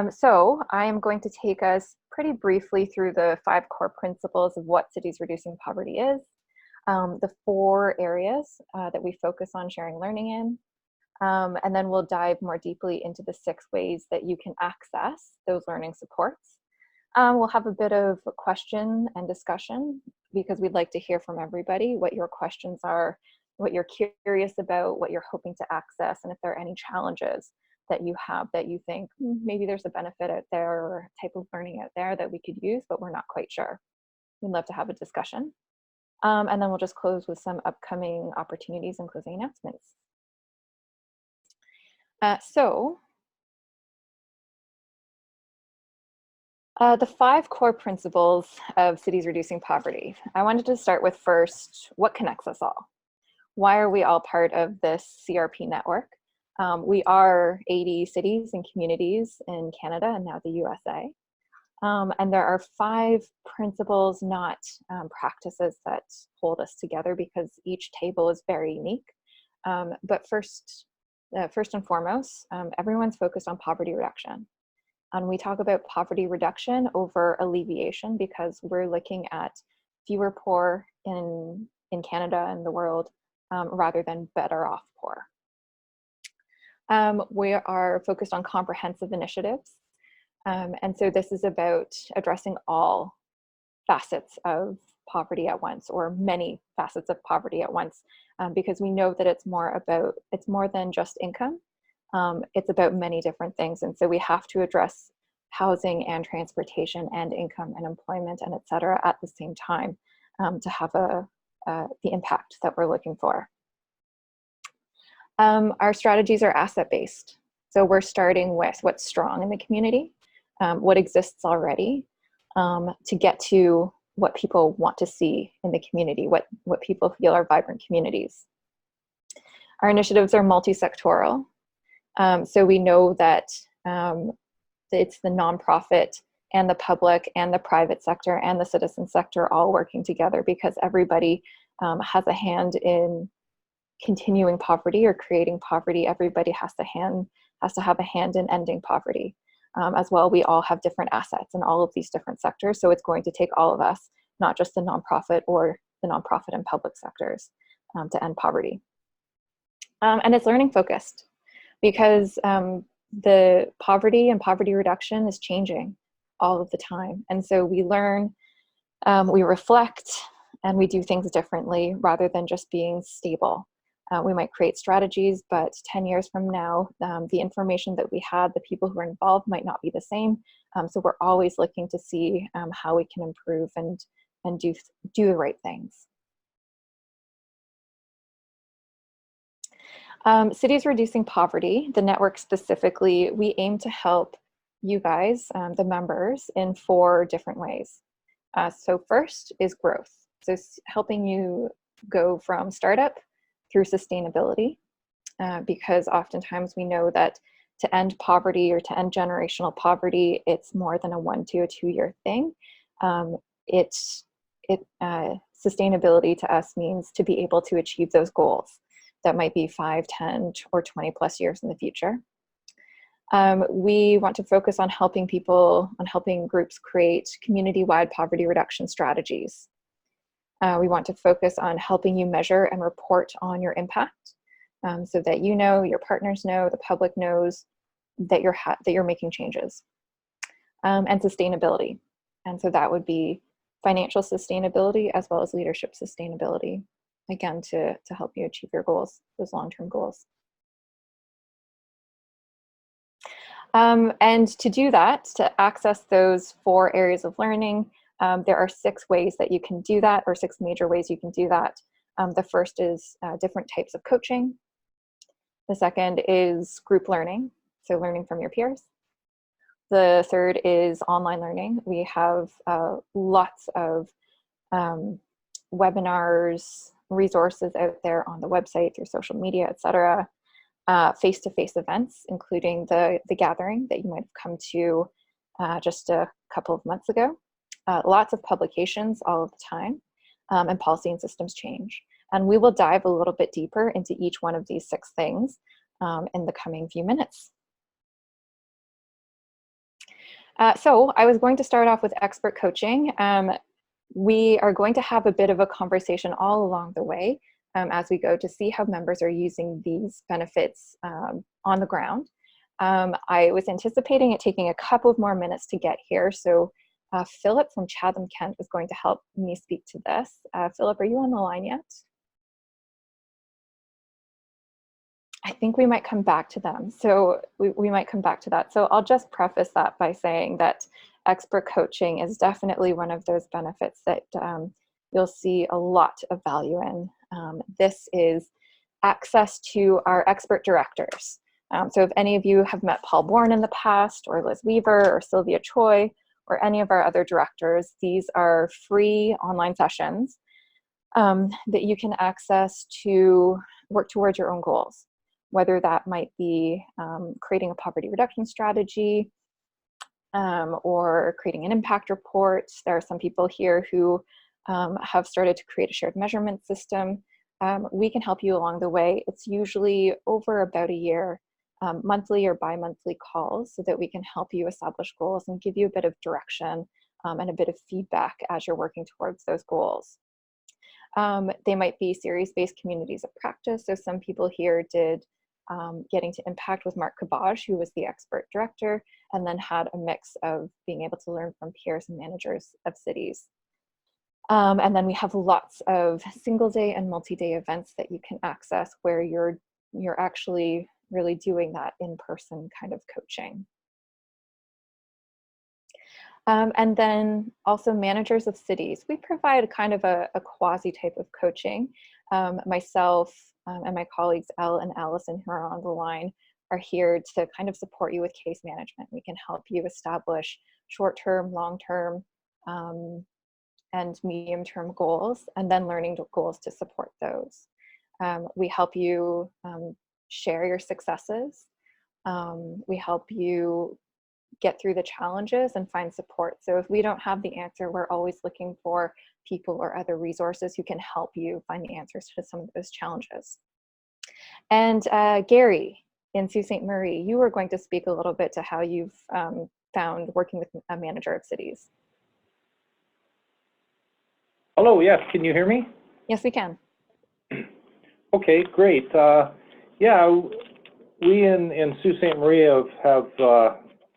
So I am going to take us pretty briefly through the 5 core principles of what cities reducing poverty is, the 4 areas that we focus on sharing learning in, and then we'll dive more deeply into the 6 ways that you can access those learning supports. We'll have a bit of a question and discussion because we'd like to hear from everybody what your questions are, what you're curious about, what you're hoping to access, and if there are any challenges that you have that you think maybe there's a benefit out there or a type of learning out there that we could use, but we're not quite sure. We'd love to have a discussion. And then we'll just close with some upcoming opportunities and closing announcements. The 5 core principles of cities reducing poverty. I wanted to start with first, what connects us all? Why are we all part of this CRP network? We are 80 cities and communities in Canada and now the USA. And there are 5 principles, not practices, that hold us together because each table is very unique. But first and foremost, everyone's focused on poverty reduction. And we talk about poverty reduction over alleviation because we're looking at fewer poor in Canada and the world rather than better off poor. We are focused on comprehensive initiatives. And so this is about addressing all facets of poverty at once, or many facets of poverty at once, because we know that it's more than just income. It's about many different things. And so we have to address housing and transportation and income and employment and et cetera at the same time to have the impact that we're looking for. Our strategies are asset-based. So we're starting with what's strong in the community, what exists already, to get to what people want to see in the community, what people feel are vibrant communities. Our initiatives are multi-sectoral. So we know that it's the nonprofit and the public and the private sector and the citizen sector all working together because everybody has a hand in continuing poverty or creating poverty. Everybody has to have a hand in ending poverty. As well, we all have different assets in all of these different sectors. So it's going to take all of us, not just the nonprofit or the nonprofit and public sectors to end poverty. And it's learning focused because the poverty and poverty reduction is changing all of the time. And so we learn, we reflect, and we do things differently rather than just being stable. We might create strategies, but 10 years from now, the information that we had, the people who are involved might not be the same. So we're always looking to see how we can improve and do the right things. Cities reducing poverty, the network specifically, we aim to help you guys, the members, in 4 different ways. So first is growth. So helping you go from startup through sustainability, because oftentimes we know that to end poverty or to end generational poverty, it's more than a 1 to 2 year thing. Sustainability to us means to be able to achieve those goals that might be 5, 10, or 20 plus years in the future. We want to focus on helping groups create community-wide poverty reduction strategies. We want to focus on helping you measure and report on your impact so that you know, your partners know, the public knows that you're making changes. And sustainability. And so that would be financial sustainability as well as leadership sustainability, again, to help you achieve your goals, those long-term goals. And to do that, to access those 4 areas of learning, there are 6 ways that you can do that, or 6 major ways you can do that. The first is different types of coaching. The second is group learning, so learning from your peers. The third is online learning. We have lots of webinars, resources out there on the website, through social media, etc. Face-to-face events, including the gathering that you might have come to just a couple of months ago. Lots of publications all of the time, and policy and systems change. And we will dive a little bit deeper into each one of these 6 things in the coming few minutes. So I was going to start off with expert coaching. We are going to have a bit of a conversation all along the way as we go to see how members are using these benefits on the ground. I was anticipating it taking a couple of more minutes to get here, so Philip from Chatham, Kent is going to help me speak to this. Philip, are you on the line yet? I think we might come back to them. So we might come back to that. So I'll just preface that by saying that expert coaching is definitely one of those benefits that you'll see a lot of value in. This is access to our expert directors. So if any of you have met Paul Bourne in the past, or Liz Weaver, or Sylvia Choi, or any of our other directors, these are free online sessions that you can access to work towards your own goals, whether that might be creating a poverty reduction strategy or creating an impact report. There are some people here who have started to create a shared measurement system. We can help you along the way. It's usually over about a year, monthly or bi-monthly calls, so that we can help you establish goals and give you a bit of direction and a bit of feedback as you're working towards those goals. They might be series-based communities of practice. So some people here did Getting to Impact with Mark Kabaj, who was the expert director, and then had a mix of being able to learn from peers and managers of cities. And then we have lots of single-day and multi-day events that you can access where you're actually really doing that in-person kind of coaching. And then also managers of cities. We provide kind of a quasi type of coaching. Myself and my colleagues, Elle and Allison, who are on the line, are here to kind of support you with case management. We can help you establish short-term, long-term, and medium-term goals, and then learning goals to support those. We help you share your successes. We help you get through the challenges and find support. So if we don't have the answer, we're always looking for people or other resources who can help you find the answers to some of those challenges. And Gary in Sault Ste. Marie, you were going to speak a little bit to how you've found working with a manager of cities. Hello, yes, can you hear me? Yes, we can. Okay, great. Yeah, we in Sault Ste. Marie have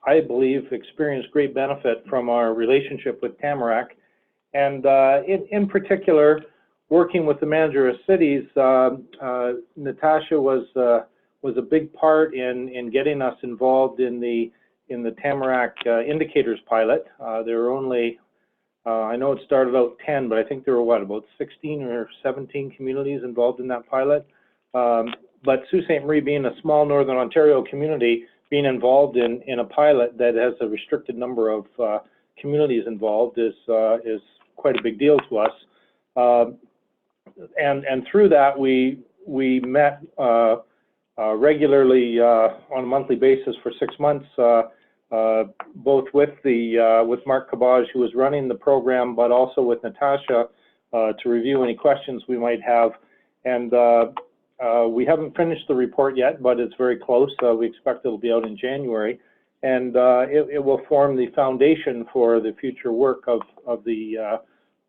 I believe, experienced great benefit from our relationship with Tamarack. And in particular, working with the manager of cities, Natasha was a big part in getting us involved in the Tamarack indicators pilot. There were only, I know it started out 10, but I think there were what, about 16 or 17 communities involved in that pilot. But Sault Ste. Marie, being a small Northern Ontario community, being involved in a pilot that has a restricted number of communities involved is quite a big deal to us. And through that, we met regularly on a monthly basis for 6 months, both with Mark Kabaj, who was running the program, but also with Natasha to review any questions we might have. And we haven't finished the report yet, but it's very close. We expect it'll be out in January, and it will form the foundation for the future work of the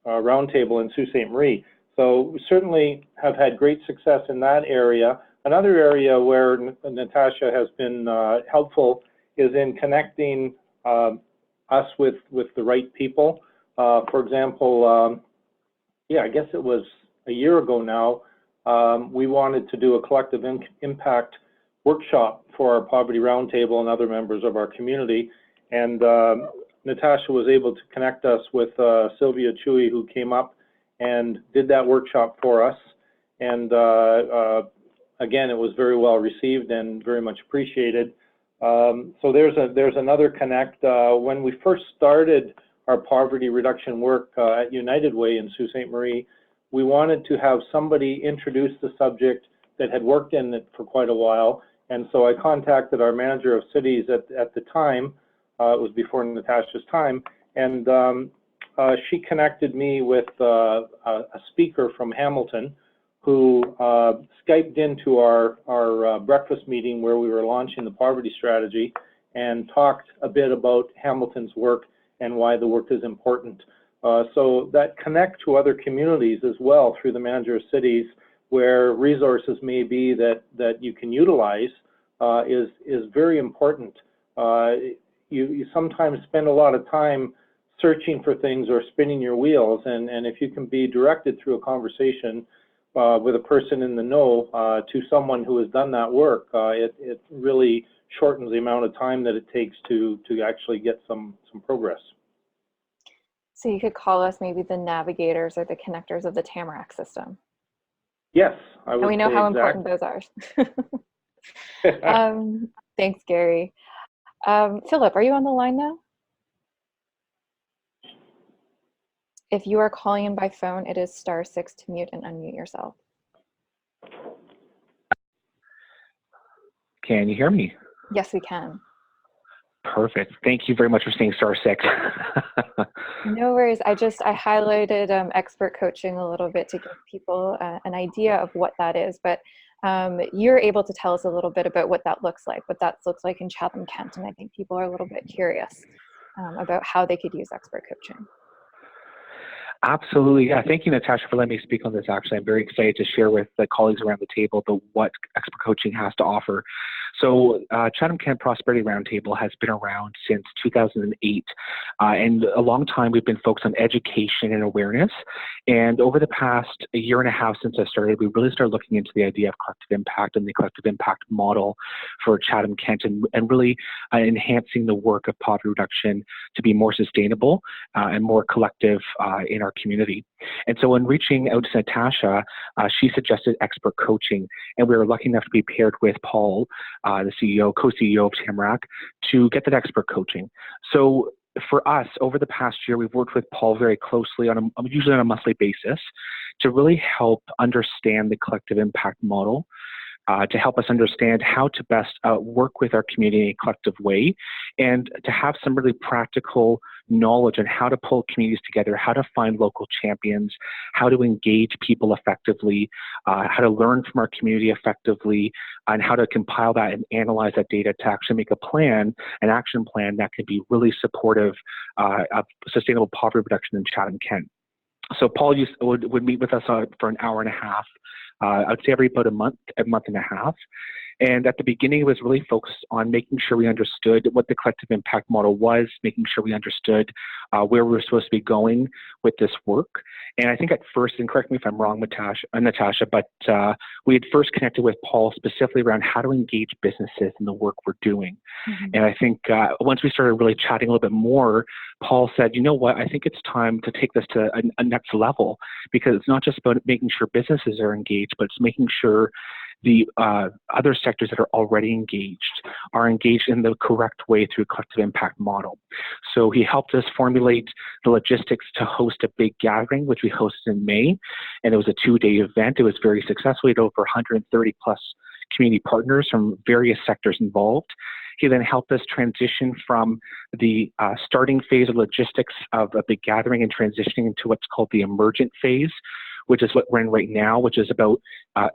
roundtable in Sault Ste. Marie. So we certainly have had great success in that area. Another area where Natasha has been helpful is in connecting us with the right people. For example, yeah, I guess it was a year ago now, we wanted to do a collective impact workshop for our Poverty Roundtable and other members of our community. And Natasha was able to connect us with Sylvia Choi, who came up and did that workshop for us. And again, it was very well received and very much appreciated. So there's another connect. When we first started our poverty reduction work at United Way in Sault Ste. Marie, we wanted to have somebody introduce the subject that had worked in it for quite a while. And so I contacted our manager of cities at the time. It was before Natasha's time. And she connected me with a speaker from Hamilton who Skyped into our breakfast meeting where we were launching the poverty strategy and talked a bit about Hamilton's work and why the work is important. So that connect to other communities as well through the manager of cities where resources may be that you can utilize is very important. You sometimes spend a lot of time searching for things or spinning your wheels, and if you can be directed through a conversation with a person in the know to someone who has done that work, it really shortens the amount of time that it takes to actually get some progress. So you could call us maybe the navigators or the connectors of the Tamarack system. Yes, I would say. And we know how exactly. important those are. Thanks, Gary. Philip, are you on the line now? If you are calling in by phone, it is *6 to mute and unmute yourself. Can you hear me? Yes, we can. Perfect. Thank you very much for saying *6. No worries. I highlighted expert coaching a little bit to give people an idea of what that is, but you're able to tell us a little bit about what that looks like in Chatham-Kent, and I think people are a little bit curious about how they could use expert coaching. Absolutely. Yeah. Thank you, Natasha, for letting me speak on this. Actually, I'm very excited to share with the colleagues around the table what expert coaching has to offer. So Chatham-Kent Prosperity Roundtable has been around since 2008. And a long time we've been focused on education and awareness. And over the past year and a half since I started, we really started looking into the idea of collective impact and the collective impact model for Chatham-Kent and really enhancing the work of poverty reduction to be more sustainable and more collective in our community. And so when reaching out to Natasha, she suggested expert coaching, and we were lucky enough to be paired with Paul, the CEO, co-CEO of Tamarack, to get that expert coaching. So for us, over the past year, we've worked with Paul very closely usually on a monthly basis to really help understand the collective impact model, to help us understand how to best work with our community in a collective way, and to have some really practical knowledge on how to pull communities together, how to find local champions, how to engage people effectively, how to learn from our community effectively, and how to compile that and analyze that data to actually make a plan, an action plan that can be really supportive of sustainable poverty reduction in Chatham-Kent. So Paul would meet with us for an hour and a half. I would say every about a month and a half. And at the beginning, it was really focused on making sure we understood what the collective impact model was, making sure we understood where we were supposed to be going with this work. And I think at first, and correct me if I'm wrong, Natasha, but we had first connected with Paul specifically around how to engage businesses in the work we're doing. Mm-hmm. And I think once we started really chatting a little bit more, Paul said, you know what, I think it's time to take this to a next level, because it's not just about making sure businesses are engaged, but it's making sure the other sectors that are already engaged are engaged in the correct way through a collective impact model. So he helped us formulate the logistics to host a big gathering, which we hosted in May, and it was a 2-day event. It was very successful. We had over 130 plus community partners from various sectors involved. He then helped us transition from the starting phase of logistics of a big gathering and transitioning into what's called the emergent phase, which is what we're in right now, which is about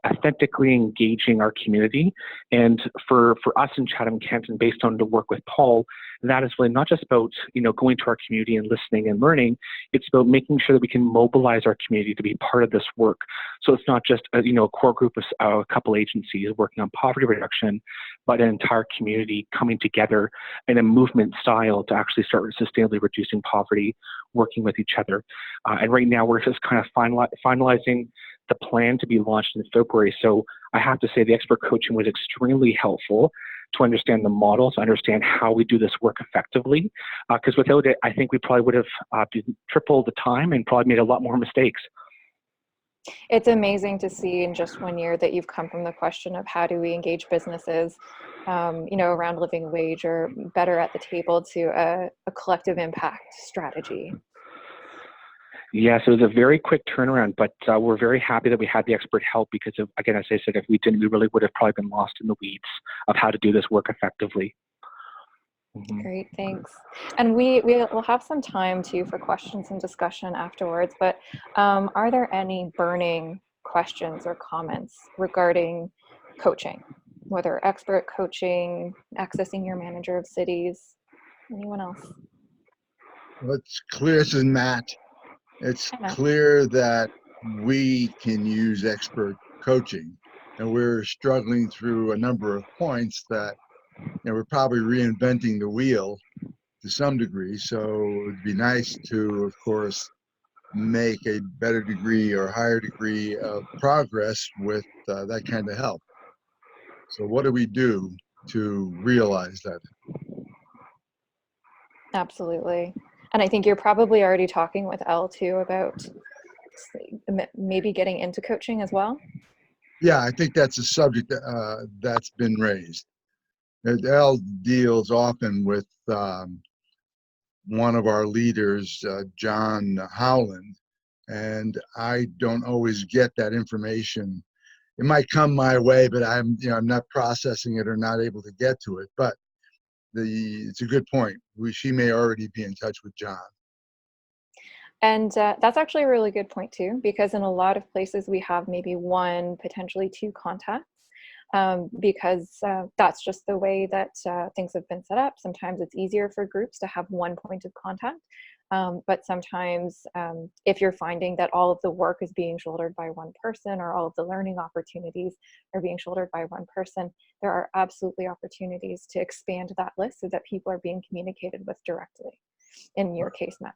authentically engaging our community. And for us in Chatham-Kent, and based on the work with Paul, that is really not just about going to our community and listening and learning. It's about making sure that we can mobilize our community to be part of this work. So it's not just a core group of a couple agencies working on poverty reduction, but an entire community coming together in a movement style to actually start sustainably reducing poverty, working with each other. And right now we're just kind of finalizing the plan to be launched in February. So I have to say the expert coaching was extremely helpful to understand the model, to understand how we do this work effectively. Because without it, I think we probably would have tripled the time and probably made a lot more mistakes. It's amazing to see in just 1 year that you've come from the question of how do we engage businesses, around living wage or better at the table, to a collective impact strategy. Yes, it was a very quick turnaround, but we're very happy that we had the expert help because, again, as I said, if we didn't, we really would have probably been lost in the weeds of how to do this work effectively. Mm-hmm. Great, thanks. And we'll have some time too for questions and discussion afterwards, but are there any burning questions or comments regarding coaching, whether expert coaching, accessing your manager of cities, anyone else? Well, it's clear, this is Matt. It's Hi, Matt. clear that we can use expert coaching, and we're struggling through a number of points that, we're probably reinventing the wheel to some degree. So it'd be nice to, of course, make a better degree or higher degree of progress with that kind of help. So what do we do to realize that? Absolutely. And I think you're probably already talking with Elle too about maybe getting into coaching as well. Yeah, I think that's a subject that's been raised. Elle deals often with one of our leaders, John Howland, and I don't always get that information. It might come my way, but I'm not processing it or not able to get to it. But it's a good point. She may already be in touch with John. And that's actually a really good point too, because in a lot of places we have maybe one, potentially two contacts, because that's just the way that things have been set up. Sometimes it's easier for groups to have one point of contact. But sometimes if you're finding that all of the work is being shouldered by one person, or all of the learning opportunities are being shouldered by one person, there are absolutely opportunities to expand that list so that people are being communicated with directly. In your case, Matt.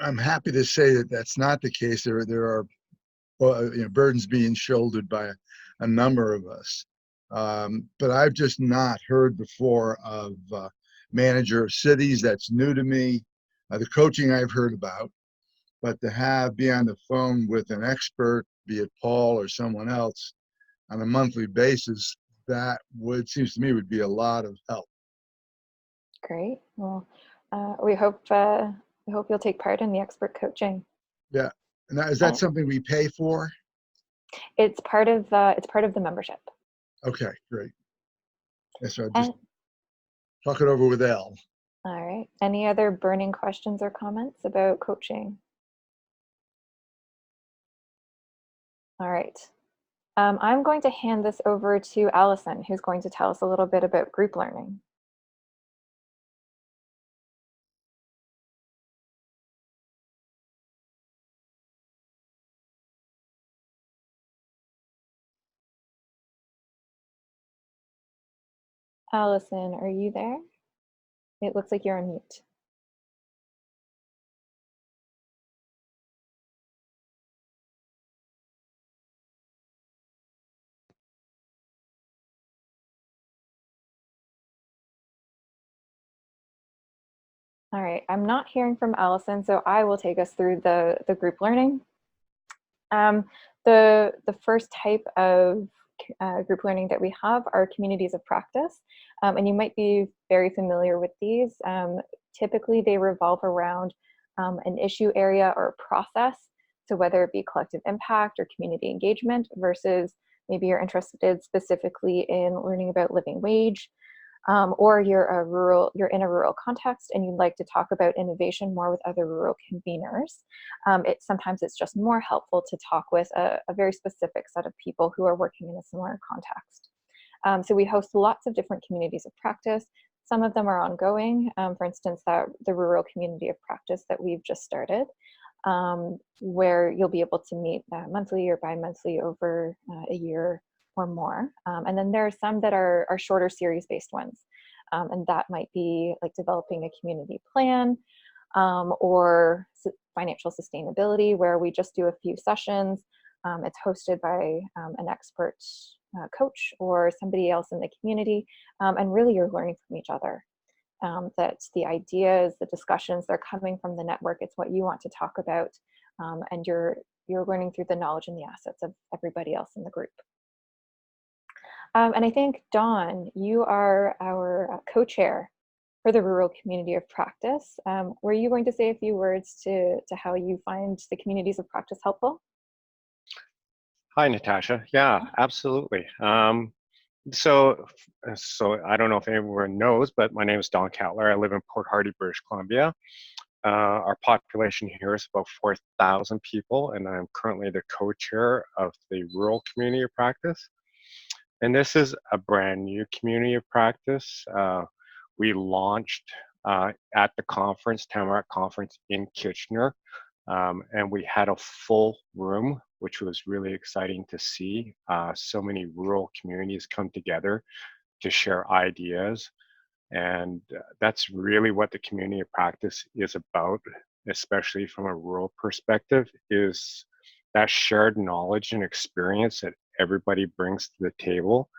I'm happy to say that that's not the case. There are burdens being shouldered by a number of us. But I've just not heard before of manager of cities. That's new to me. The coaching I've heard about, but to be on the phone with an expert, be it Paul or someone else, on a monthly basis, that seems to me would be a lot of help. Great. Well, we hope you'll take part in the expert coaching. Yeah. Now, is that something we pay for? It's part of the membership. Okay, great. Yes, so I'll just talk it over with Elle. All right. Any other burning questions or comments about coaching? All right. I'm going to hand this over to Allison, who's going to tell us a little bit about group learning. Allison, are you there? It looks like you're on mute. All right, I'm not hearing from Allison, so I will take us through the group learning. The first type of group learning that we have are communities of practice, and you might be very familiar with these. Typically, they revolve around an issue area or process. So whether it be collective impact or community engagement, versus maybe you're interested specifically in learning about living wage, or you're in a rural context and you'd like to talk about innovation more with other rural conveners. Sometimes it's just more helpful to talk with a very specific set of people who are working in a similar context. So we host lots of different communities of practice. Some of them are ongoing. For instance, the rural community of practice that we've just started, where you'll be able to meet monthly or bi-monthly over a year or more. And then there are some that are shorter series-based ones. And that might be like developing a community plan, or financial sustainability, where we just do a few sessions. It's hosted by an expert coach or somebody else in the community, and really you're learning from each other. That the ideas, the discussions, they're coming from the network. It's what you want to talk about, and you're learning through the knowledge and the assets of everybody else in the group. And I think, Dawn, you are our co-chair for the Rural Community of Practice. Were you going to say a few words to how you find the communities of practice helpful? Hi, Natasha. Yeah, absolutely. So I don't know if everyone knows, but my name is Don Cattler. I live in Port Hardy, British Columbia. Our population here is about 4,000 people, and I'm currently the co-chair of the Rural Community of Practice. And this is a brand new community of practice. We launched at the conference, Tamarack Conference in Kitchener, and we had a full room, which was really exciting to see. So many rural communities come together to share ideas. And that's really what the community of practice is about, especially from a rural perspective, is that shared knowledge and experience that everybody brings to the table.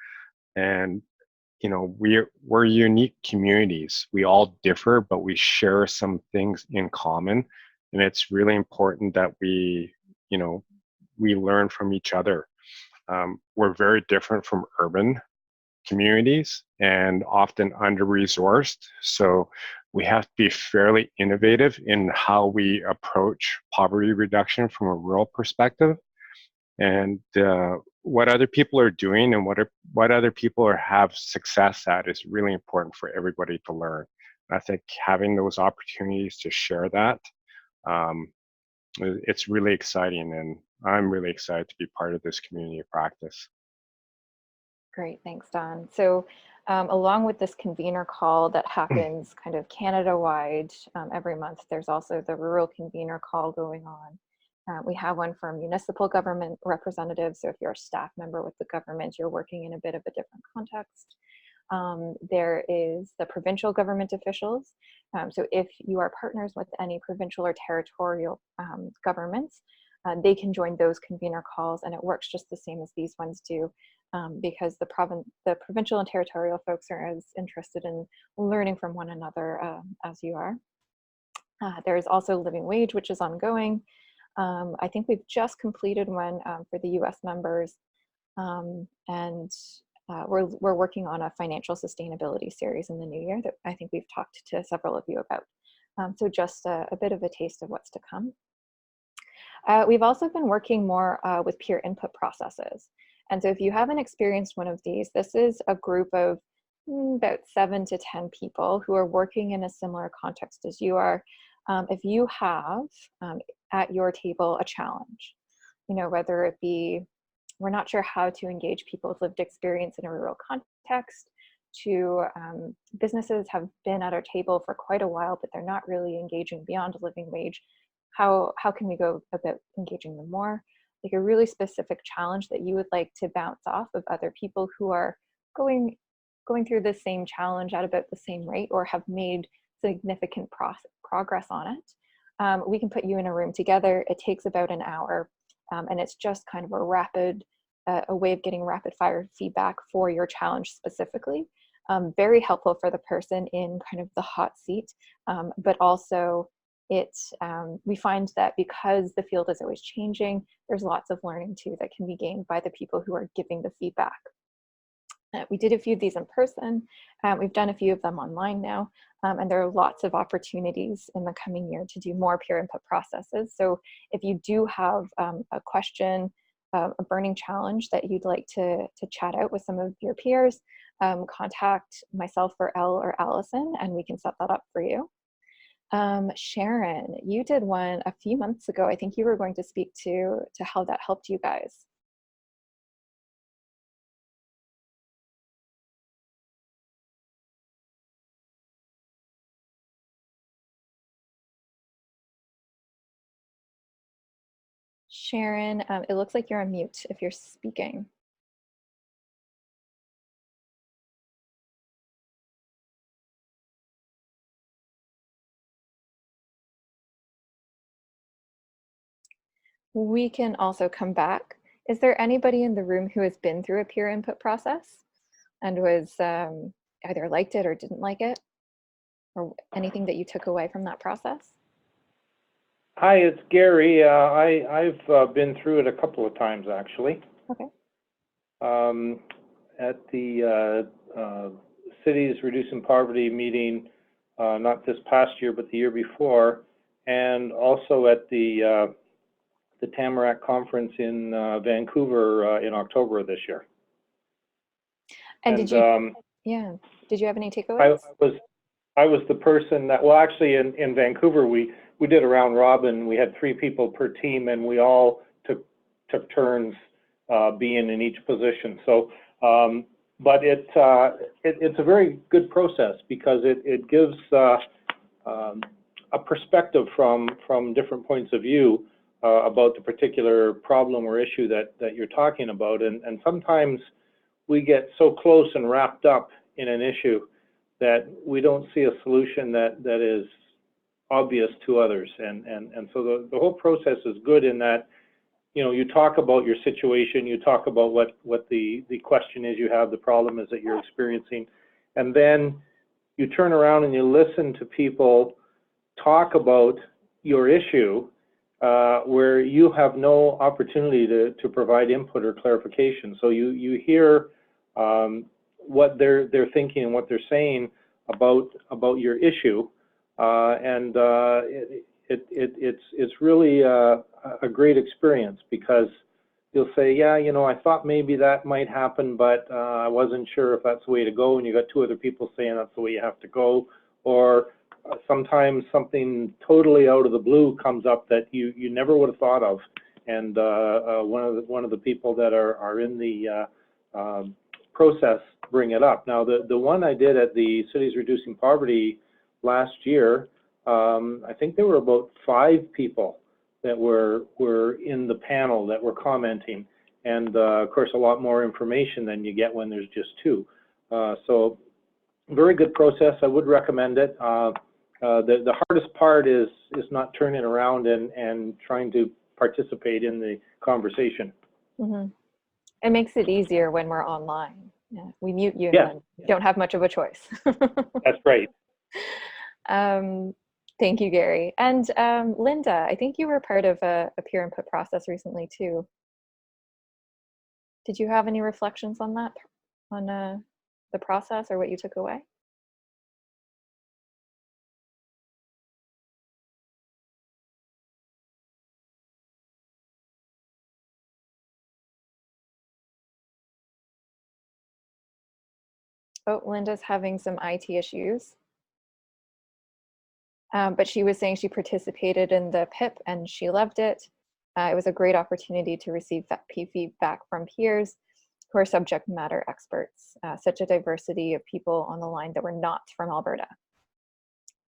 And you know, we're unique communities. We all differ, but we share some things in common. And it's really important that we, you know, we learn from each other. We're very different from urban communities and often under-resourced. So we have to be fairly innovative in how we approach poverty reduction from a rural perspective. And what other people are doing and what other people have success at is really important for everybody to learn. And I think having those opportunities to share that, it's really exciting, and I'm really excited to be part of this community of practice. Great, thanks, Don. So along with this convener call that happens kind of Canada-wide every month, there's also the rural convener call going on. We have one for municipal government representatives. So if you're a staff member with the government, you're working in a bit of a different context. There is the provincial government officials. So if you are partners with any provincial or territorial governments, they can join those convener calls, and it works just the same as these ones do, because the provincial and territorial folks are as interested in learning from one another as you are. There is also living wage, which is ongoing. I think we've just completed one for the US members, and we're working on a financial sustainability series in the new year that I think we've talked to several of you about. So just a bit of a taste of what's to come. We've also been working more with peer input processes. And so if you haven't experienced one of these, this is a group of about 7 to 10 people who are working in a similar context as you are. If you have at your table a challenge, you know, whether it be, we're not sure how to engage people with lived experience in a rural context, to businesses have been at our table for quite a while, but they're not really engaging beyond a living wage. How can we go about engaging them more? Like a really specific challenge that you would like to bounce off of other people who are going through the same challenge at about the same rate or have made significant progress on it. We can put you in a room together. It takes about an hour, and it's just kind of a way of getting rapid fire feedback for your challenge specifically. Very helpful for the person in kind of the hot seat, but also we find that because the field is always changing, there's lots of learning too that can be gained by the people who are giving the feedback. We did a few of these in person. We've done a few of them online now, and there are lots of opportunities in the coming year to do more peer input processes. So if you do have a question, a burning challenge that you'd like to chat out with some of your peers, contact myself or Elle or Allison, and we can set that up for you. Sharon, you did one a few months ago. I think you were going to speak to how that helped you guys. Sharon, it looks like you're on mute if you're speaking. We can also come back. Is there anybody in the room who has been through a peer input process and was either liked it or didn't like it, or anything that you took away from that process? Hi, it's Gary. I've been through it a couple of times, actually. Okay. At the Cities Reducing Poverty meeting, not this past year, but the year before, and also at the Tamarack Conference in Vancouver in October of this year. And did you have any takeaways? I was the person that, well, actually in Vancouver, we did a round robin. We had 3 people per team, and we all took turns being in each position. So, but it's a very good process because it gives a perspective from different points of view about the particular problem or issue that you're talking about. And sometimes we get so close and wrapped up in an issue that we don't see a solution that is obvious to others. And so the whole process is good in that, you know, you talk about your situation, you talk about what the question is you have, the problem is that you're experiencing, and then you turn around and you listen to people talk about your issue where you have no opportunity to provide input or clarification. So you hear what they're thinking and what they're saying about your issue, and it's really a great experience because you'll say, yeah, you know, I thought maybe that might happen, but I wasn't sure if that's the way to go, and you got 2 other people saying that's the way you have to go. Or sometimes something totally out of the blue comes up that you never would have thought of, and one of the people that are in the process bring it up. Now, the one I did at the Cities Reducing Poverty last year, I think there were about 5 people that were in the panel that were commenting, and of course a lot more information than you get when there's just 2. So very good process. I would recommend it. The hardest part is not turning around and trying to participate in the conversation. Mm-hmm. It makes it easier when we're online. Yeah, we mute you Yeah. and then don't have much of a choice. That's right. Thank you, Gary. And Linda, I think you were part of a peer input process recently too. Did you have any reflections on that, on the process or what you took away? Oh, Linda's having some IT issues. But she was saying she participated in the PIP and she loved it. It was a great opportunity to receive feedback from peers who are subject matter experts, such a diversity of people on the line that were not from Alberta.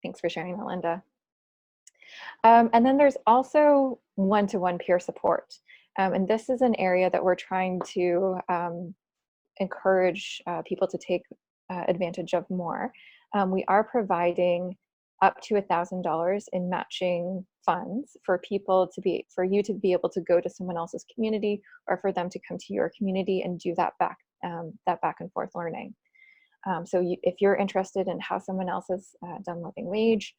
Thanks for sharing that, Linda. And then there's also one-to-one peer support. And this is an area that we're trying to encourage people to take advantage of more. We are providing up to $1,000 in matching funds for for you to be able to go to someone else's community or for them to come to your community and do that back and forth learning. So if you're interested in how someone else has done living wage,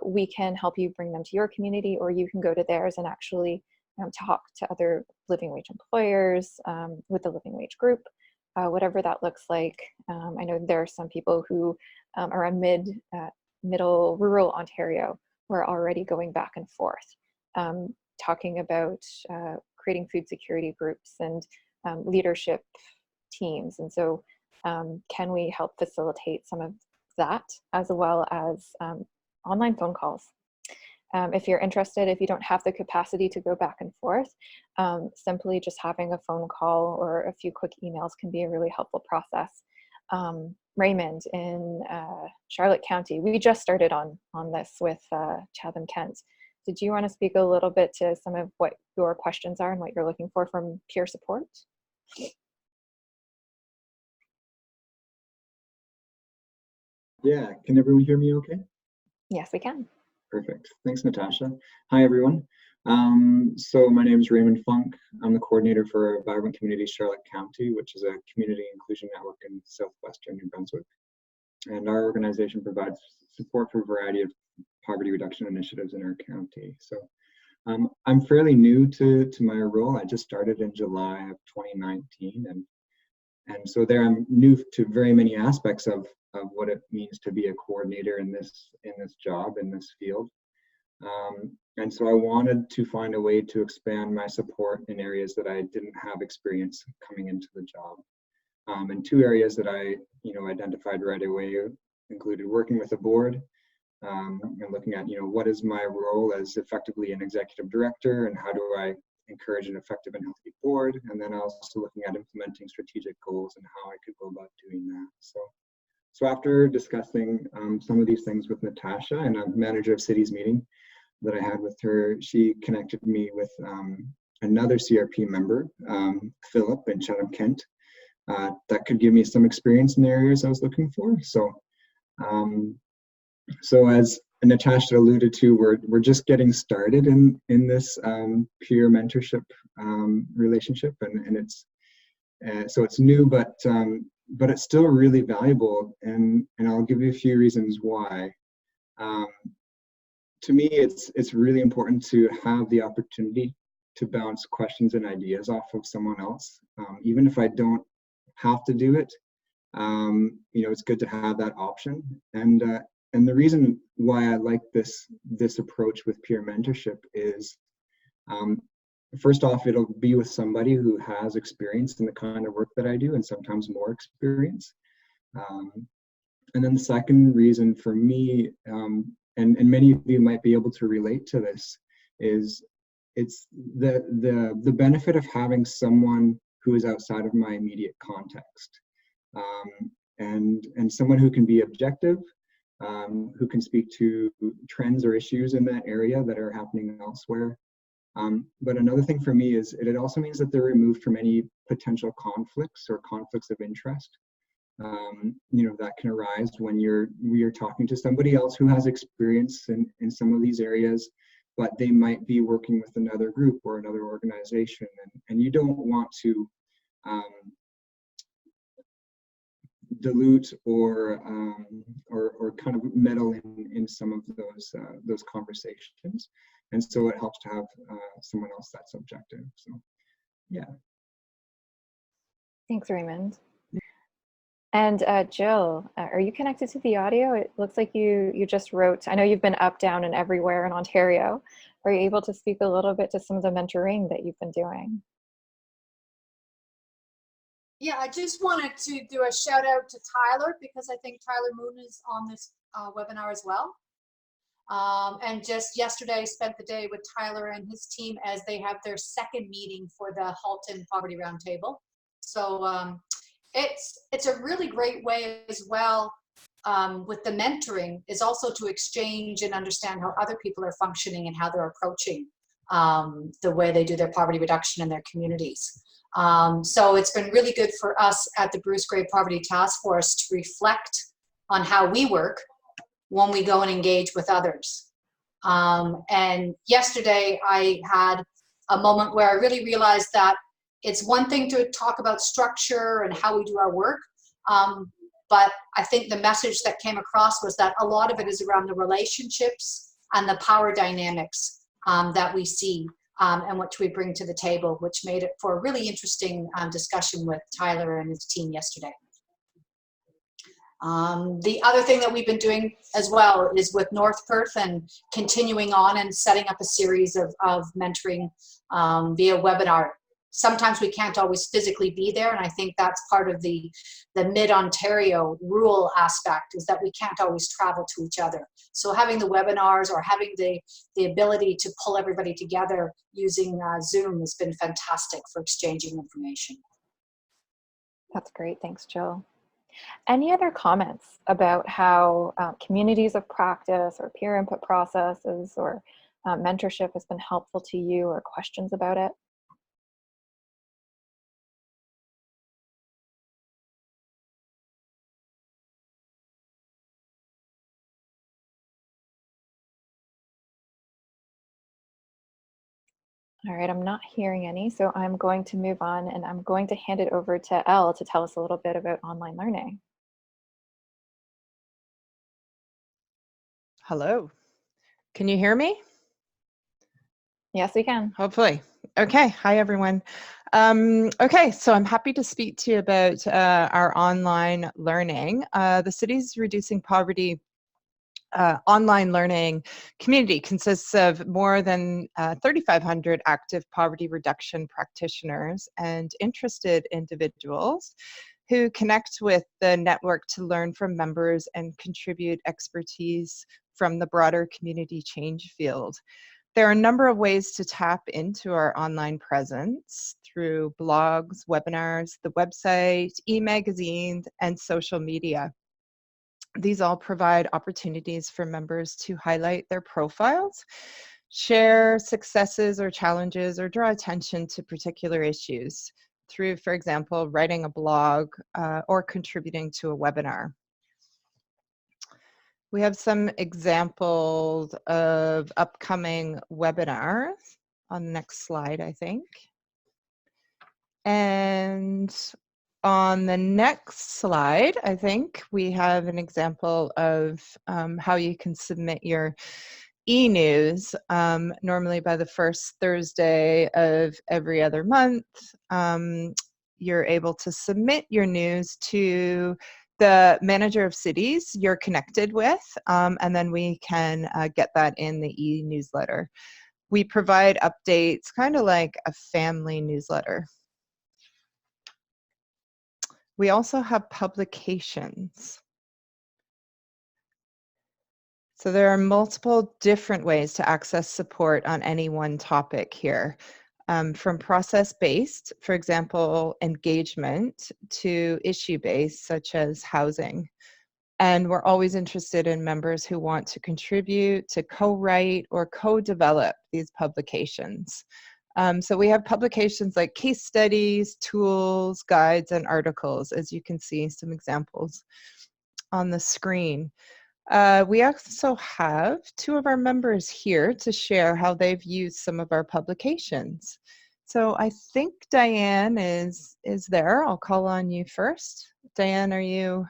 we can help you bring them to your community, or you can go to theirs and actually talk to other living wage employers with the living wage group, whatever that looks like. I know there are some people who are in middle rural Ontario who are already going back and forth, talking about creating food security groups and leadership teams. And so can we help facilitate some of that, as well as online phone calls? If you're interested, if you don't have the capacity to go back and forth, simply just having a phone call or a few quick emails can be a really helpful process. Raymond in Charlotte County, we just started on this with Chatham Kent. Did you want to speak a little bit to some of what your questions are and what you're looking for from peer support? Yeah, can everyone hear me okay? Yes, we can. Perfect. Thanks, Natasha. Hi, everyone. So my name is Raymond Funk. I'm the coordinator for Vibrant Communities Charlotte County, which is a community inclusion network in southwestern New Brunswick. And our organization provides support for a variety of poverty reduction initiatives in our county. So I'm fairly new to my role. I just started in July of 2019, and so there I'm new to very many aspects of what it means to be a coordinator in this job, in this field. And so I wanted to find a way to expand my support in areas that I didn't have experience coming into the job. And 2 areas that I identified right away included working with a board and looking at, what is my role as effectively an executive director, and how do I encourage an effective and healthy board, and then also looking at implementing strategic goals and how I could go about doing that. So after discussing some of these things with Natasha and a manager of cities meeting that I had with her, she connected me with another CRP member, Philip in Chatham-Kent, that could give me some experience in the areas I was looking for. So as Natasha alluded to, we're just getting started in this peer mentorship relationship, and it's so it's new, but it's still really valuable, and I'll give you a few reasons why. To me, it's really important to have the opportunity to bounce questions and ideas off of someone else, even if I don't have to do it. It's good to have that option, and the reason why I like this approach with peer mentorship is, first off, it'll be with somebody who has experience in the kind of work that I do, and sometimes more experience. And then the second reason for me, and many of you might be able to relate to this, is it's the benefit of having someone who is outside of my immediate context, and someone who can be objective, who can speak to trends or issues in that area that are happening elsewhere. But another thing for me is it also means that they're removed from any potential conflicts or conflicts of interest, that can arise when you're talking to somebody else who has experience in some of these areas, but they might be working with another group or another organization, and you don't want to dilute or kind of meddle in some of those conversations, and so it helps to have someone else that's objective. So yeah. Thanks, Raymond. And Jill, are you connected to the audio? It looks like you just wrote. I know you've been up, down, and everywhere in Ontario. Are you able to speak a little bit to some of the mentoring that you've been doing? Yeah, I just wanted to do a shout out to Tyler, because I think Tyler Moon is on this webinar as well. And just yesterday I spent the day with Tyler and his team as they have their second meeting for the Halton Poverty Roundtable. So it's a really great way as well, with the mentoring, is also to exchange and understand how other people are functioning and how they're approaching the way they do their poverty reduction in their communities. So it's been really good for us at the Bruce Gray Poverty Task Force to reflect on how we work when we go and engage with others. And yesterday I had a moment where I really realized that it's one thing to talk about structure and how we do our work, but I think the message that came across was that a lot of it is around the relationships and the power dynamics that we see and what we bring to the table, which made it for a really interesting discussion with Tyler and his team yesterday. The other thing that we've been doing as well is with North Perth and continuing on and setting up a series of mentoring via webinar. Sometimes we can't always physically be there, and I think that's part of the mid-Ontario rural aspect, is that we can't always travel to each other. So having the webinars or having the ability to pull everybody together using Zoom has been fantastic for exchanging information. That's great. Thanks, Jill. Any other comments about how communities of practice or peer input processes or mentorship has been helpful to you, or questions about it? All right, I'm not hearing any, so I'm going to move on, and I'm going to hand it over to Elle to tell us a little bit about online learning. Hello, can you hear me? Yes, we can. Hopefully. Okay, hi everyone. Okay, so I'm happy to speak to you about our online learning. The Cities Reducing Poverty online learning community consists of more than 3,500 active poverty reduction practitioners and interested individuals who connect with the network to learn from members and contribute expertise from the broader community change field. There are a number of ways to tap into our online presence through blogs, webinars, the website, e-magazines, and social media. These all provide opportunities for members to highlight their profiles, share successes or challenges, or draw attention to particular issues through, for example, writing a blog or contributing to a webinar. We have some examples of upcoming webinars on the next slide, I think. And on the next slide, I think we have an example of how you can submit your e-news, normally by the first Thursday of every other month. You're able to submit your news to the manager of cities you're connected with, and then we can get that in the e-newsletter. We provide updates, kind of like a family newsletter. We also have publications. So there are multiple different ways to access support on any one topic here. From process-based, for example, engagement, to issue-based, such as housing. And we're always interested in members who want to contribute, to co-write or co-develop these publications. So we have publications like case studies, tools, guides, and articles, as you can see some examples on the screen. We also have two of our members here to share how they've used some of our publications. So I think Diane is there. I'll call on you first. Diane, are you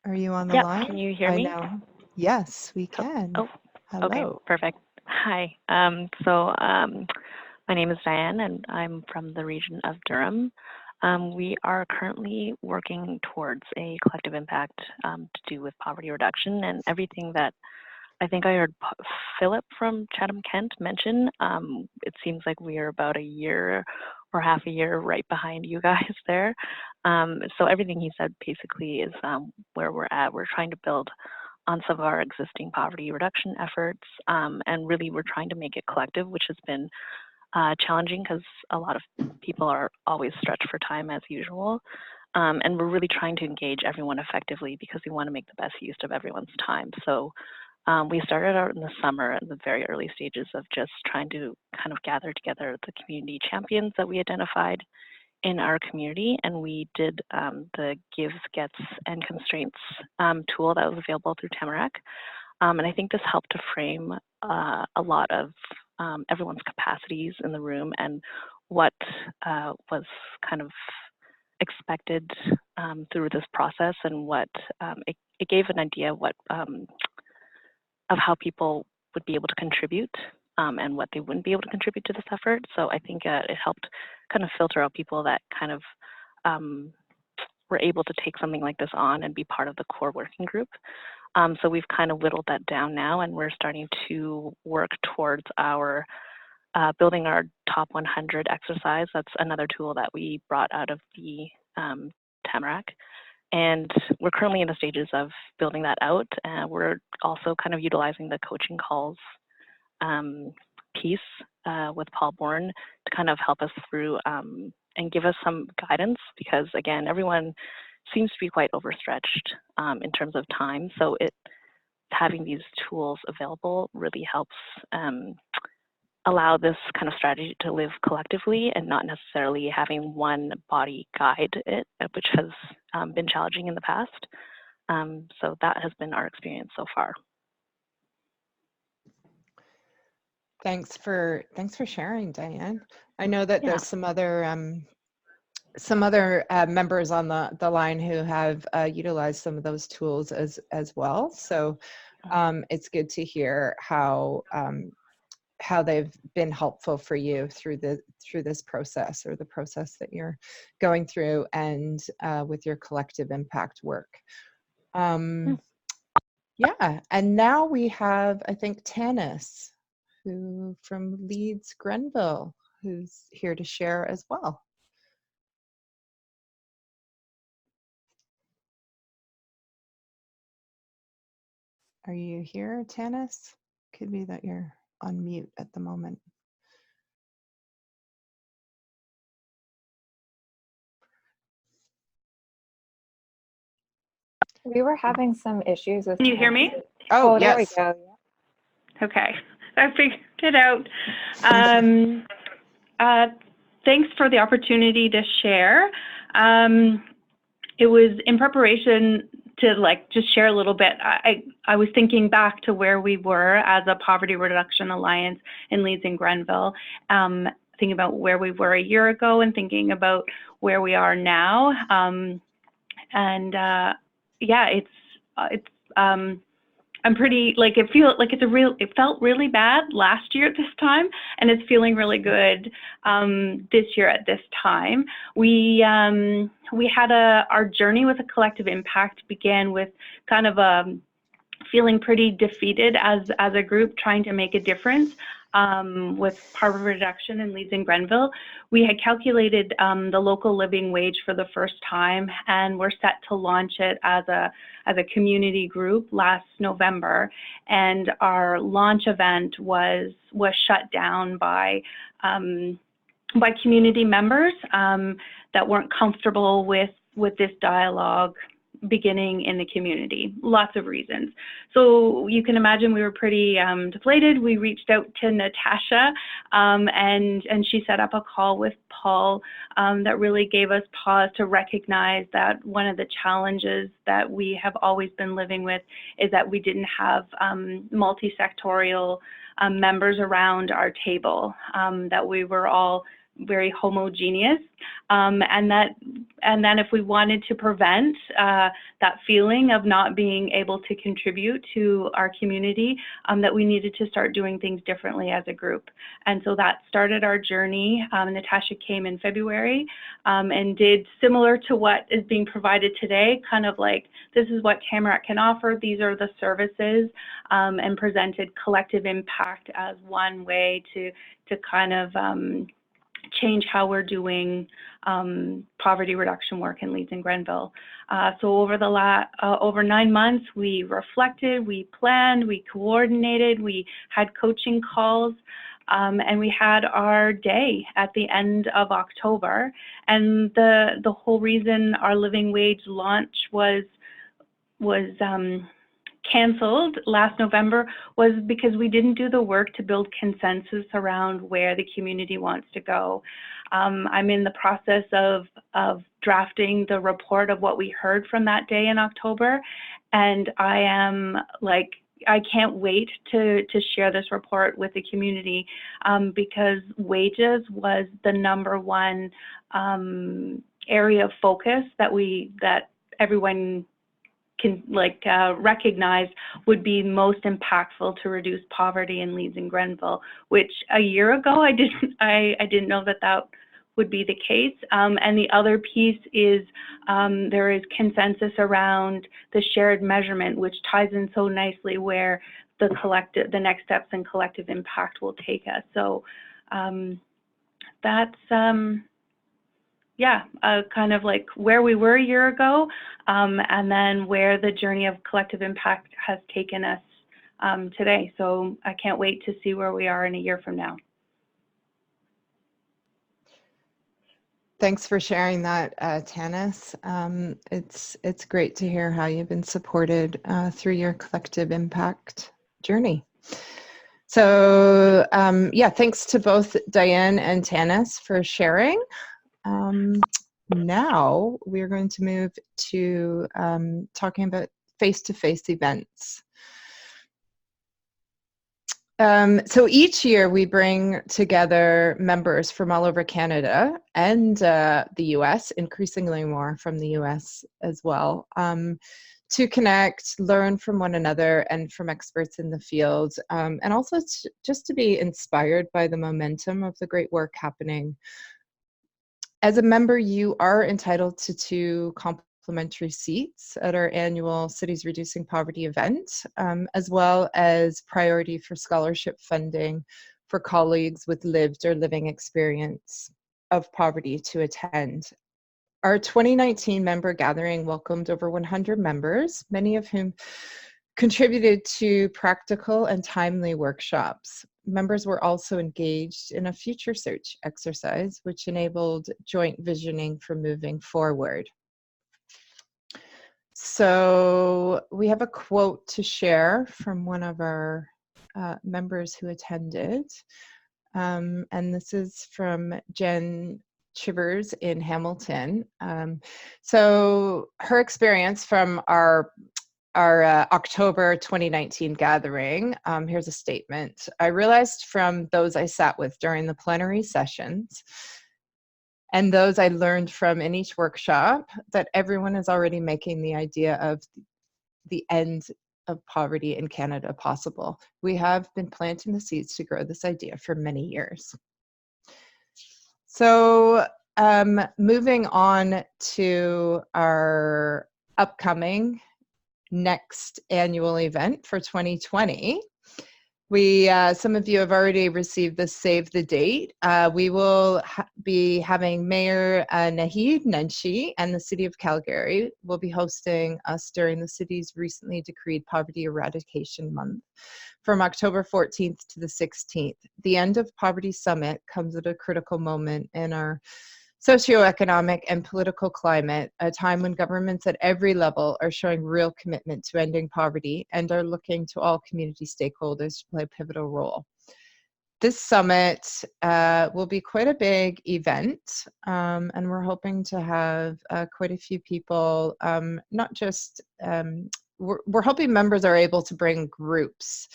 on the line? Can you hear me? I know. Yes, we can. Oh, Hello. okay, perfect. Hi. My name is Diane, and I'm from the region of Durham. We are currently working towards a collective impact to do with poverty reduction, and everything that I think I heard Philip from Chatham-Kent mention. It seems like we are about a year or half a year right behind you guys there. So everything he said basically is where we're at. We're trying to build on some of our existing poverty reduction efforts, and really we're trying to make it collective, which has been challenging because a lot of people are always stretched for time as usual. And we're really trying to engage everyone effectively because we want to make the best use of everyone's time. So we started out in the summer in the very early stages of just trying to kind of gather together the community champions that we identified in our community, and we did the Gives, Gets, and Constraints tool that was available through Tamarack. And I think this helped to frame a lot of everyone's capacities in the room and what was kind of expected through this process, and what it gave an idea what of how people would be able to contribute and what they wouldn't be able to contribute to this effort. So I think it helped kind of filter out people that kind of were able to take something like this on and be part of the core working group. So we've kind of whittled that down now, and we're starting to work towards our building our top 100 exercise. That's another tool that we brought out of the Tamarack. And we're currently in the stages of building that out. We're also kind of utilizing the coaching calls piece with Paul Bourne to kind of help us through and give us some guidance, because again, everyone seems to be quite overstretched in terms of time. So having these tools available really helps allow this kind of strategy to live collectively and not necessarily having one body guide it, which has been challenging in the past. So that has been our experience so far. Thanks for sharing, Diane. I know that there's some other members on the line who have utilized some of those tools as well. So it's good to hear how they've been helpful for you through this process, or the process that you're going through, and with your collective impact work. Yeah, and now we have, I think, Tanis, who from Leeds Grenville, who's here to share as well. Are you here, Tanis? Could be that you're on mute at the moment. We were having some issues with. Can you hear me? Oh, there we yes. go. Okay, I figured it out. Thanks for the opportunity to share. It was in preparation to just share a little bit. I was thinking back to where we were as a Poverty Reduction Alliance in Leeds and Grenville, thinking about where we were a year ago and thinking about where we are now. Yeah, I'm pretty it felt really bad last year at this time, and it's feeling really good this year at this time. We had our journey with a collective impact began with kind of feeling pretty defeated as a group trying to make a difference with poverty reduction in Leeds and Grenville. We had calculated the local living wage for the first time, and we're set to launch it as a community group last November. And our launch event was shut down by community members that weren't comfortable with this dialogue beginning in the community. Lots of reasons. So you can imagine we were pretty deflated. We reached out to Natasha and she set up a call with Paul that really gave us pause to recognize that one of the challenges that we have always been living with is that we didn't have multi-sectorial members around our table, that we were all very homogeneous, and then if we wanted to prevent that feeling of not being able to contribute to our community, that we needed to start doing things differently as a group. And so that started our journey. Natasha came in February and did similar to what is being provided today, kind of like, this is what Tamarack can offer, these are the services, and presented collective impact as one way to kind of change how we're doing poverty reduction work in Leeds and Grenville. So over over 9 months, we reflected, we planned, we coordinated, we had coaching calls, and we had our day at the end of October. And the whole reason our living wage launch was canceled last November was because we didn't do the work to build consensus around where the community wants to go. I'm in the process of drafting the report of what we heard from that day in October, and I am I can't wait to share this report with the community because wages was the #1 area of focus that everyone can recognize would be most impactful to reduce poverty in Leeds and Grenville, which a year ago I didn't know that would be the case. And the other piece is there is consensus around the shared measurement, which ties in so nicely where the next steps in collective impact will take us. So that's kind of like where we were a year ago, and then where the journey of collective impact has taken us today. So I can't wait to see where we are in a year from now. Thanks for sharing that, Tanis. It's great to hear how you've been supported through your collective impact journey. So thanks to both Diane and Tanis for sharing. Now we're going to move to talking about face-to-face events. So each year we bring together members from all over Canada and the US, increasingly more from the US as well, to connect, learn from one another and from experts in the field, and also just to be inspired by the momentum of the great work happening. As a member, you are entitled to 2 complimentary seats at our annual Cities Reducing Poverty event, as well as priority for scholarship funding for colleagues with lived or living experience of poverty to attend. Our 2019 member gathering welcomed over 100 members, many of whom contributed to practical and timely workshops. Members were also engaged in a future search exercise, which enabled joint visioning for moving forward. So we have a quote to share from one of our members who attended. And this is from Jen Chivers in Hamilton. So her experience from our October 2019 gathering, here's a statement. I realized from those I sat with during the plenary sessions and those I learned from in each workshop that everyone is already making the idea of the end of poverty in Canada possible. We have been planting the seeds to grow this idea for many years. So moving on to our upcoming next annual event for 2020. Some of you have already received the save the date. We will be having Mayor Naheed Nenshi and the City of Calgary will be hosting us during the city's recently decreed Poverty Eradication Month from October 14th to the 16th. The End of Poverty Summit comes at a critical moment in our socioeconomic and political climate, a time when governments at every level are showing real commitment to ending poverty and are looking to all community stakeholders to play a pivotal role. This summit will be quite a big event, and we're hoping to have quite a few people, not just, we're hoping members are able to bring groups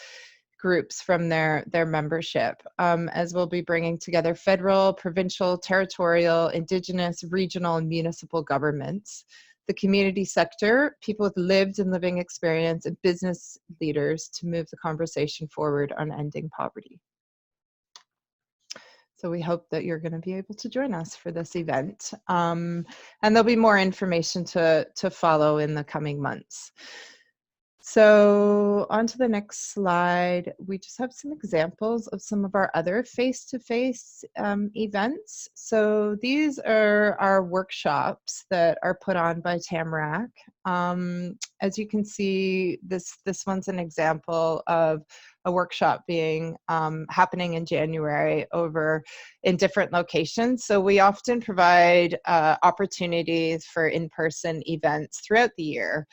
from their membership, as we'll be bringing together federal, provincial, territorial, Indigenous, regional, and municipal governments, the community sector, people with lived and living experience, and business leaders to move the conversation forward on ending poverty. So we hope that you're going to be able to join us for this event. And there'll be more information to follow in the coming months. So on to the next slide, we just have some examples of some of our other face-to-face events. So these are our workshops that are put on by Tamarack. As you can see, this one's an example of a workshop being happening in January over in different locations. So we often provide opportunities for in-person events throughout the year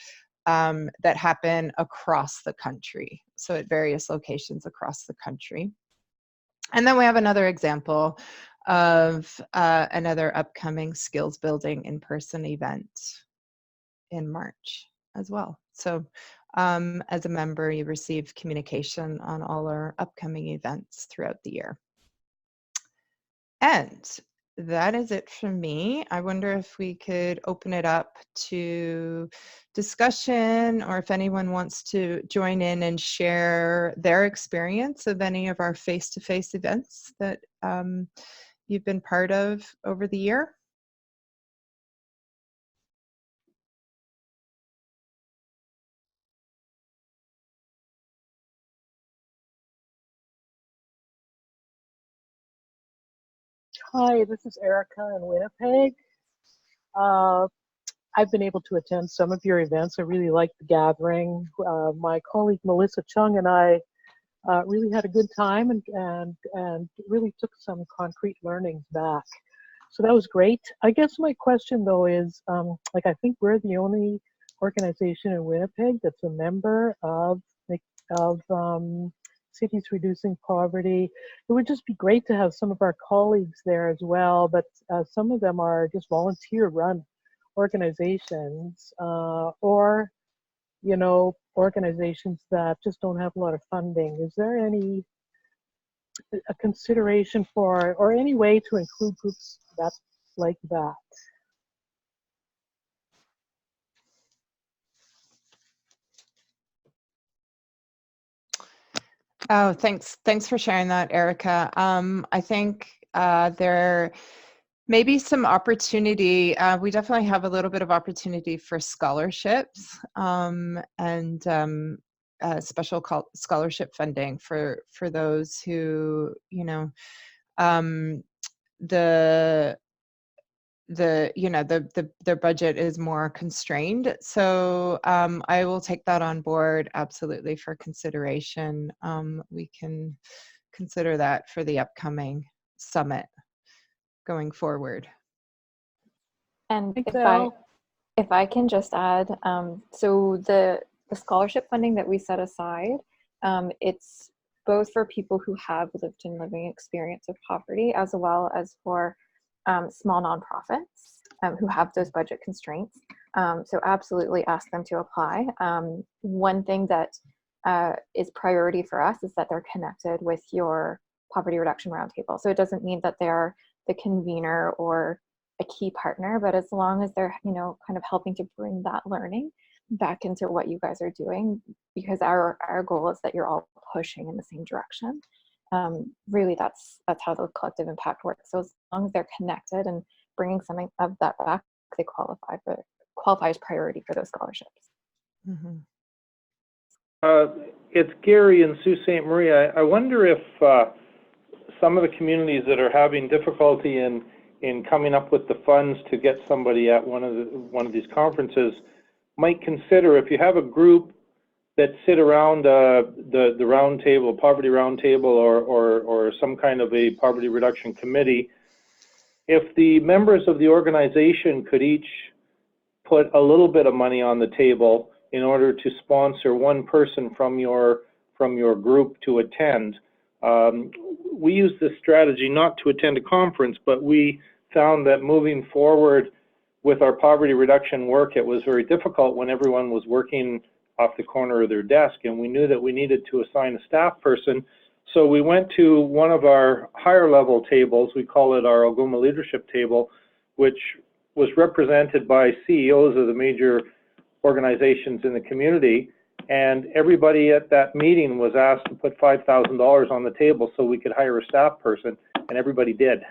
that happen across the country, so at various locations across the country. And then we have another example of another upcoming skills building in-person event in March as well. So as a member, you receive communication on all our upcoming events throughout the year. And that is it from me. I wonder if we could open it up to discussion, or if anyone wants to join in and share their experience of any of our face-to-face events that you've been part of over the year. Hi, this is Erica in Winnipeg. I've been able to attend some of your events. I really liked the gathering. My colleague Melissa Chung and I really had a good time and really took some concrete learnings back. So that was great. I guess my question though is, I think we're the only organization in Winnipeg that's a member of Cities Reducing Poverty. It would just be great to have some of our colleagues there as well, but some of them are just volunteer-run organizations, or organizations that just don't have a lot of funding. Is there any a consideration for, or any way to include groups like that? Oh, thanks for sharing that, Erica. I think there may be some opportunity. We definitely have a little bit of opportunity for scholarships and special scholarship funding for those who, the their budget is more constrained. So I will take that on board absolutely for consideration. We can consider that for the upcoming summit going forward. And Thanks, Al. if I can just add, so the scholarship funding that we set aside, it's both for people who have lived and living experience of poverty, as well as for small nonprofits who have those budget constraints. So absolutely ask them to apply. One thing that is priority for us is that they're connected with your poverty reduction roundtable. So it doesn't mean that they're the convener or a key partner, but as long as they're, kind of helping to bring that learning back into what you guys are doing, because our goal is that you're all pushing in the same direction. Really, that's how the collective impact works. So as long as they're connected and bringing something of that back, they qualify as priority for those scholarships. Mm-hmm. It's Gary and Sault Ste. Marie. I wonder if some of the communities that are having difficulty in coming up with the funds to get somebody at one of these conferences might consider, if you have a group that sit around the round table, poverty round table, or some kind of a poverty reduction committee, if the members of the organization could each put a little bit of money on the table in order to sponsor one person from your group to attend. We use this strategy not to attend a conference, but we found that moving forward with our poverty reduction work, it was very difficult when everyone was working off the corner of their desk, and we knew that we needed to assign a staff person. So we went to one of our higher level tables, we call it our Algoma Leadership Table, which was represented by CEOs of the major organizations in the community, and everybody at that meeting was asked to put $5,000 on the table so we could hire a staff person, and everybody did.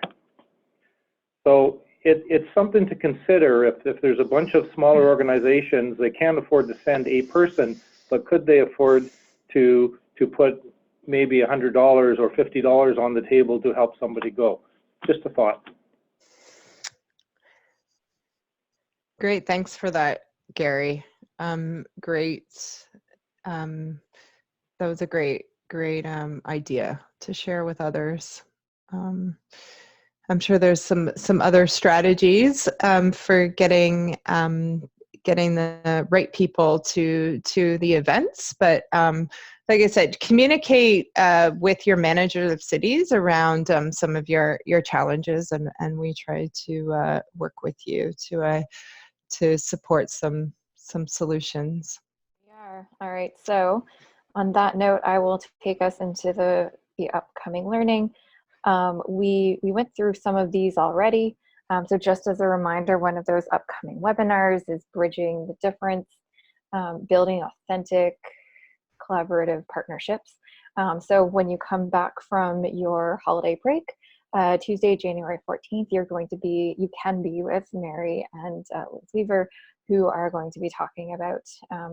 So it's something to consider. If there's a bunch of smaller organizations, they can't afford to send a person, but could they afford to put maybe $100 or $50 on the table to help somebody go? Just a thought. Great, thanks for that, Gary. Great. That was a great idea to share with others. I'm sure there's some other strategies for getting the right people to the events, but like I said, communicate with your managers of cities around some of your challenges, and we try to work with you to support some solutions. We are. All right. So on that note, I will take us into the upcoming learning. We went through some of these already. So just as a reminder, one of those upcoming webinars is Bridging the Difference, Building Authentic Collaborative Partnerships. So when you come back from your holiday break, Tuesday, January 14th, you can be with Mary and Liz Weaver, who are going to be talking about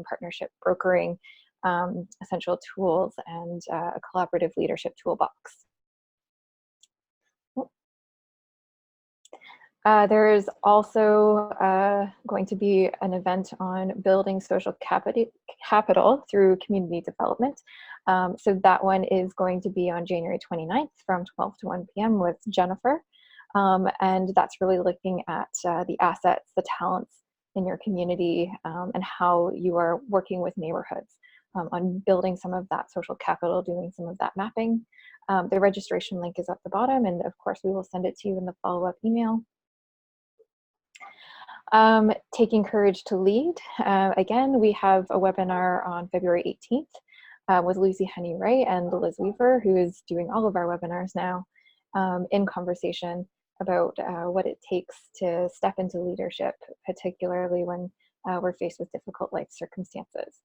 partnership brokering, essential tools, and a collaborative leadership toolbox. There is also going to be an event on building social capital through community development. So that one is going to be on January 29th from 12 to 1 p.m. with Jennifer. And that's really looking at the assets, the talents in your community, and how you are working with neighborhoods on building some of that social capital, doing some of that mapping. The registration link is at the bottom, and of course we will send it to you in the follow-up email. Taking Courage to Lead. Again, we have a webinar on February 18th with Lucy Honey-Ray and Liz Weaver, who is doing all of our webinars now, in conversation about what it takes to step into leadership, particularly when we're faced with difficult life circumstances.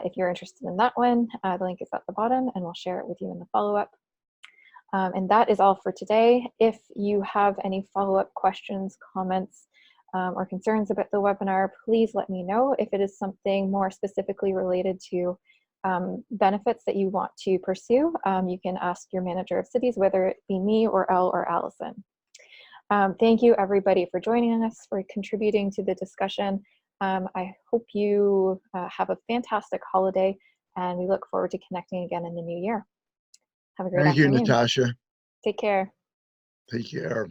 If you're interested in that one, the link is at the bottom, and we'll share it with you in the follow-up. And that is all for today. If you have any follow-up questions, comments, or concerns about the webinar, please let me know. If it is something more specifically related to benefits that you want to pursue, you can ask your manager of cities, whether it be me or Elle or Allison. Thank you, everybody, for joining us, for contributing to the discussion. I hope you have a fantastic holiday, and we look forward to connecting again in the new year. Have a great Thank you, afternoon. Natasha. Take care. Take care.